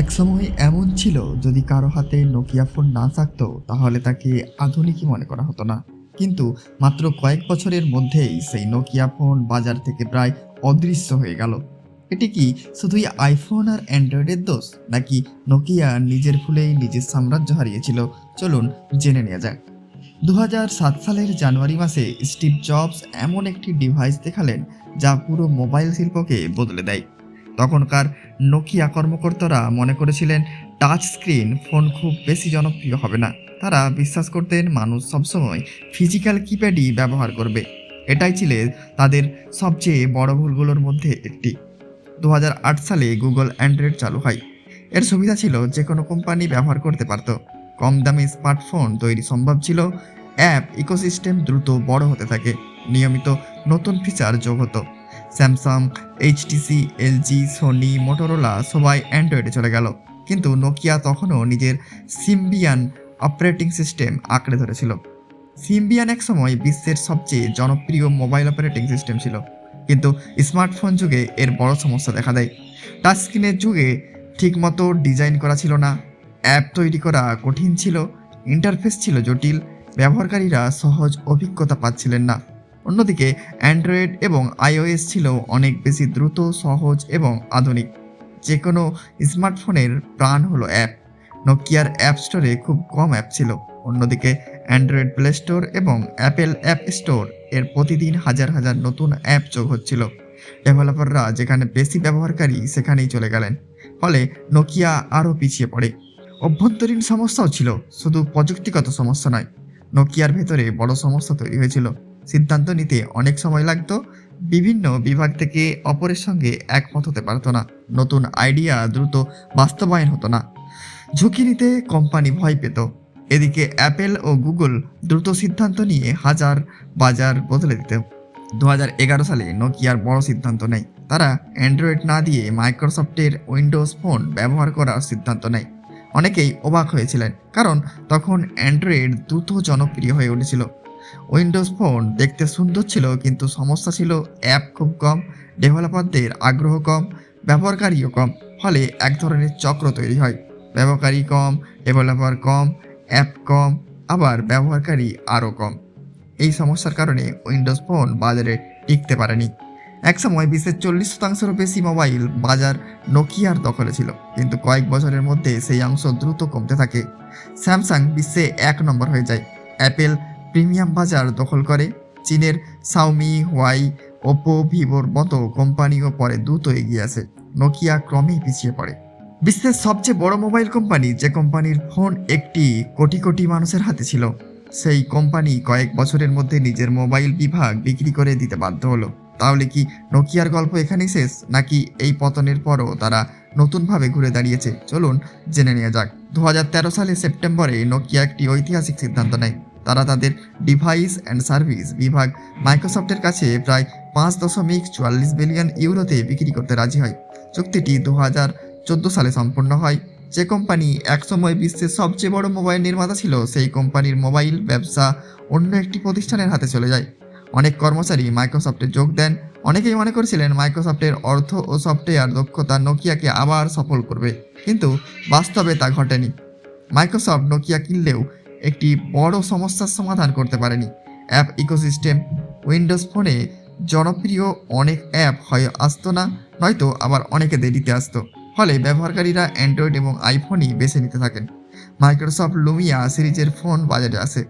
একসময় এমন ছিল, যদি কারো হাতে নোকিয়া ফোন না থাকতো তাহলে তাকে আধুনিকই মনে করা হতো না। কিন্তু মাত্র কয়েক বছরের মধ্যেই সেই নোকিয়া ফোন বাজার থেকে প্রায় অদৃশ্য হয়ে গেল। এটি কি শুধুই আইফোন আর অ্যান্ড্রয়েডের দোষ, নাকি নোকিয়া নিজের ভুলেই নিজের সাম্রাজ্য হারিয়েছিল? চলুন জেনে নেওয়া যাক। 2007 সালের জানুয়ারি মাসে স্টিভ জবস এমন একটি ডিভাইস দেখালেন যা পুরো মোবাইল শিল্পকে বদলে দেয়। তখনকার নোকিয়া কর্মকর্তারা মনে করেছিলেন টাচ স্ক্রিন ফোন খুব বেশি জনপ্রিয় হবে না। তারা বিশ্বাস করতেন মানুষ সবসময় ফিজিক্যাল কিপ্যাডই ব্যবহার করবে। এটাই ছিল তাদের সবচেয়ে বড় ভুলগুলোর মধ্যে একটি। 2008 সালে গুগল অ্যান্ড্রয়েড চালু হয়। এর সুবিধা ছিল যে কোনো কোম্পানি ব্যবহার করতে পারত। কম দামে স্মার্টফোন তৈরি সম্ভব ছিল। অ্যাপ ইকোসিস্টেম দ্রুত বড় হতে থাকে। নিয়মিত নতুন ফিচার যোগ হতো। Samsung, HTC, LG, Sony, Motorola সবাই অ্যান্ড্রয়েডে চলে গেল। কিন্তু নোকিয়া তখনও নিজের সিম্বিয়ান অপারেটিং সিস্টেম আঁকড়ে ধরেছিল। সিম্বিয়ান একসময় বিশ্বের সবচেয়ে জনপ্রিয় মোবাইল অপারেটিং সিস্টেম ছিল। কিন্তু স্মার্টফোন যুগে এর বড় সমস্যা দেখা দেয়। টাচ স্ক্রিনের যুগে ঠিকমতো ডিজাইন করা ছিল না, অ্যাপ তৈরি করা কঠিন ছিল, ইন্টারফেস ছিল জটিল, ব্যবহারকারীরা সহজ অভিজ্ঞতা পাচ্ছিলেন না। অন্যদিকে অ্যান্ড্রয়েড এবং আইওএস ছিল অনেক বেশি দ্রুত, সহজ এবং আধুনিক। যে কোনো স্মার্টফোনের প্রাণ হলো অ্যাপ। নোকিয়ার অ্যাপ স্টোরে খুব কম অ্যাপ ছিল। অন্যদিকে অ্যান্ড্রয়েড প্লে স্টোর এবং অ্যাপেল অ্যাপ স্টোর এর প্রতিদিন হাজার হাজার নতুন অ্যাপ যোগ হচ্ছিল। ডেভেলপাররা যেখানে বেশি ব্যবহারকারী সেখানেই চলে গেলেন। ফলে নোকিয়া আরও পিছিয়ে পড়ে। অভ্যন্তরীণ সমস্যাও ছিল, শুধু প্রযুক্তিগত সমস্যা নয়। নোকিয়ার ভেতরে বড় সমস্যা তৈরি হয়েছিল। সিদ্ধান্ত নিতে অনেক সময় লাগতো। বিভিন্ন বিভাগ থেকে অপরের সঙ্গে একমত হতে পারতো না। নতুন আইডিয়া দ্রুত বাস্তবায়ন হতো না। ঝুঁকি নিতে কোম্পানি ভয় পেত। এদিকে অ্যাপেল ও গুগল দ্রুত সিদ্ধান্ত নিয়ে বাজার বদলে দিত। 2011 সালে নোকিয়ার বড় সিদ্ধান্ত নেয়। তারা অ্যান্ড্রয়েড না দিয়ে মাইক্রোসফটের উইন্ডোজ ফোন ব্যবহার করার সিদ্ধান্ত নেয়। অনেকেই অবাক হয়েছিলেন, কারণ তখন অ্যান্ড্রয়েড দ্রুত জনপ্রিয় হয়ে উঠেছিল। উইন্ডোজ ফোন দেখতে সুন্দর ছিল, কিন্তু সমস্যা ছিল অ্যাপ খুব কম, ডেভেলপারদের আগ্রহ কম, ব্যবহারকারীও কম। ফলে এক ধরনের চক্র তৈরি হয়। ব্যবহারকারী কম, ডেভেলপার কম, অ্যাপ কম, আবার ব্যবহারকারী আরও কম। এই সমস্যার কারণে উইন্ডোজ ফোন বাজারে টিকতে পারেনি। একসময় বিশ্বের 40%-রও বেশি মোবাইল বাজার নোকিয়ার দখলে ছিল, কিন্তু কয়েক বছরের মধ্যে সেই অংশ দ্রুত কমতে থাকে। স্যামসাং বিশ্বে 1 নম্বর হয়ে যায়। অ্যাপেল প্রিমিয়াম বাজার দখল করে। চীনের শাওমি, হোয়াই, ওপো, ভিভোর মতো কোম্পানিও পরে দ্রুত এগিয়ে আসে। নোকিয়া ক্রমেই পিছিয়ে পড়ে। বিশ্বের সবচেয়ে বড় মোবাইল কোম্পানি, যে কোম্পানির ফোন একটি কোটি কোটি মানুষের হাতে ছিল, সেই কোম্পানি কয়েক বছরের মধ্যে নিজের মোবাইল বিভাগ বিক্রি করে দিতে বাধ্য হলো। তাহলে কি নোকিয়ার গল্প এখানেই শেষ, নাকি এই পতনের পরও তারা নতুনভাবে ঘুরে দাঁড়িয়েছে? চলুন জেনে নেওয়া যাক। 2013 সালে সেপ্টেম্বরে নোকিয়া একটি ঐতিহাসিক সিদ্ধান্ত নেয়। তারা তাদের ডিভাইস অ্যান্ড সার্ভিস বিভাগ মাইক্রোসফটের কাছে প্রায় 5.44 বিলিয়ন ইউরোতে বিক্রি করতে রাজি হয়। চুক্তিটি 2014 সালে সম্পন্ন হয়। যে কোম্পানি একসময় বিশ্বের সবচেয়ে বড় মোবাইল নির্মাতা ছিল, সেই কোম্পানির মোবাইল ব্যবসা অন্য একটি প্রতিষ্ঠানের হাতে চলে যায়। অনেক কর্মচারী মাইক্রোসফটে যোগ দেন। অনেকেই মনে করেছিলেন মাইক্রোসফটের অর্থ ও সফটওয়্যার দক্ষতা নোকিয়াকে আবার সফল করবে, কিন্তু বাস্তবে তা ঘটেনি। মাইক্রোসফট নোকিয়া কিনলেও একটি বড় সমস্যার সমাধান করতে পারেনি। App ecosystem. উইন্ডোজ ফোনে জনপ্রিয় অনেক অ্যাপ হয় আসতো না, নয়তো আবার অনেকে দেরিতে আসতো। ফলে ব্যবহারকারীরা অ্যান্ড্রয়েড এবং আইফোনই বেছে নিতে থাকেন। মাইক্রোসফট লুমিয়া সিরিজের ফোন বাজারে আসে।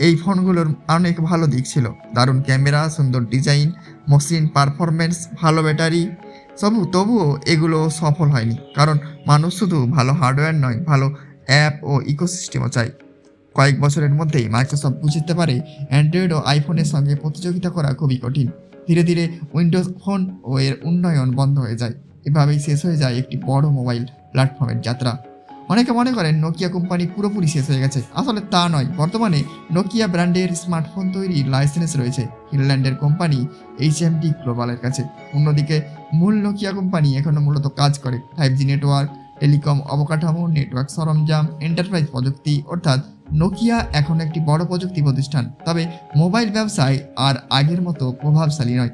এই ফোনগুলোর অনেক ভালো দিক ছিল: দারুণ ক্যামেরা, সুন্দর ডিজাইন, মসৃণ পারফরমেন্স, ভালো ব্যাটারি। তবুও এগুলো সফল হয়নি, কারণ মানুষ শুধু ভালো হার্ডওয়্যার নয়, ভালো অ্যাপ ও ইকোসিস্টেমও চায়। কয়েক বছরের মধ্যেই মাইক্রোসফট বুঝতে পারে অ্যান্ড্রয়েড ও আইফোনের সঙ্গে প্রতিযোগিতা করা খুবই কঠিন। ধীরে ধীরে উইন্ডোজ ফোন ও এর উন্নয়ন বন্ধ হয়ে যায়। এভাবেই শেষ হয়ে যায় একটি বড় মোবাইল প্ল্যাটফর্মের যাত্রা। অনেকে মনে করেন নোকিয়া কোম্পানি পুরোপুরি শেষ হয়ে গেছে। আসলে তা নয়। বর্তমানে নোকিয়া ব্র্যান্ডের স্মার্টফোন তৈরির লাইসেন্স রয়েছে ফিনল্যান্ডের কোম্পানি এইচএমডি গ্লোবালের কাছে। অন্যদিকে মূল নোকিয়া কোম্পানি এখনও মূলত কাজ করে 5G নেটওয়ার্ক, টেলিকম অবকাঠামো, নেটওয়ার্ক সরঞ্জাম, এন্টারপ্রাইজ প্রযুক্তি। অর্থাৎ নোকিয়া এখন একটি বড় প্রযুক্তি প্রতিষ্ঠান, তবে মোবাইল ব্যবসায় আর আগের মতো প্রভাবশালী নয়।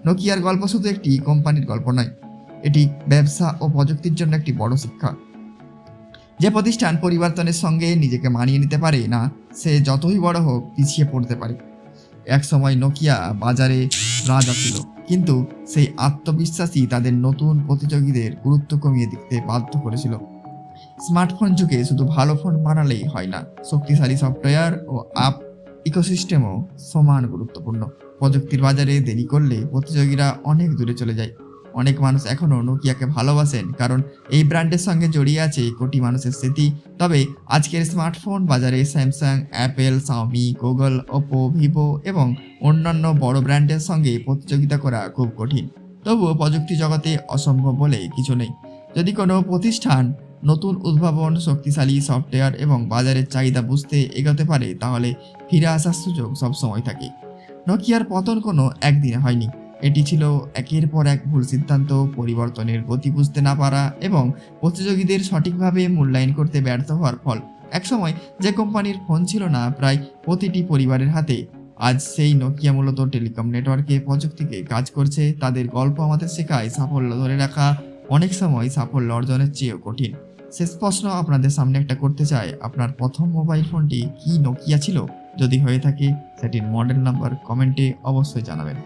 নোকিয়ার গল্প শুধু একটি কোম্পানির গল্প নয়, এটি ব্যবসা ও প্রযুক্তির জন্য একটি বড় শিক্ষা। যে প্রতিষ্ঠান পরিবর্তনের সঙ্গে নিজেকে মানিয়ে নিতে পারে না, সে যতই বড় হোক পিছিয়ে পড়তে পারে। একসময় নোকিয়া বাজারে রাজা ছিল, কিন্তু সেই আত্মবিশ্বাসী তাদের নতুন প্রতিযোগীদের গুরুত্ব কমিয়ে দিতে বাধ্য করেছিল। স্মার্টফোন যুগে শুধু ভালো ফোন বানালেই হয় না, শক্তিশালী সফটওয়্যার ও অ্যাপ ইকোসিস্টেমও সমান গুরুত্বপূর্ণ। প্রযুক্তির বাজারে দেরি করলে প্রতিযোগীরা অনেক দূরে চলে যায়। অনেক মানুষ এখনও নোকিয়াকে ভালোবাসেন, কারণ এই ব্র্যান্ডের সঙ্গে জড়িয়ে আছে কোটি মানুষের স্মৃতি। তবে আজকের স্মার্টফোন বাজারে Samsung, Apple, Xiaomi, Google, Oppo, Vivo এবং অন্যান্য বড় ব্র্যান্ডের সঙ্গে প্রতিযোগিতা করা খুব কঠিন। তবুও প্রযুক্তি জগতে অসম্ভব বলে কিছু নেই। যদি কোনো প্রতিষ্ঠান নতুন উদ্ভাবন, শক্তিশালী সফটওয়্যার এবং বাজারের চাহিদা বুঝতে এগোতে পারে, তাহলে ফিরে আসার সুযোগ সবসময় থাকে। নোকিয়ার পতন কোনো একদিনে হয়নি। এটি ছিল একের পর এক ভুল সিদ্ধান্ত, পরিবর্তনের গতি বুঝতে না পারা এবং প্রতিযোগীদের সঠিকভাবে মূল্যায়ন করতে ব্যর্থ হওয়ার ফল। একসময় যে কোম্পানির ফোন ছিল না প্রায় প্রতিটি পরিবারের হাতে, আজ সেই নোকিয়া মূলত টেলিকম নেটওয়ার্কে প্রযুক্তিকে কাজ করছে। তাদের গল্প আমাদের শেখায় সাফল্য ধরে রাখা অনেক সময় সাফল্য অর্জনের চেয়েও কঠিন। শেষ প্রশ্ন আপনাদের সামনে একটা করতে চাই, আপনার প্রথম মোবাইল ফোনটি কি নোকিয়া ছিল? যদি হয়ে থাকে সেটির মডেল নাম্বার কমেন্টে অবশ্যই জানাবেন।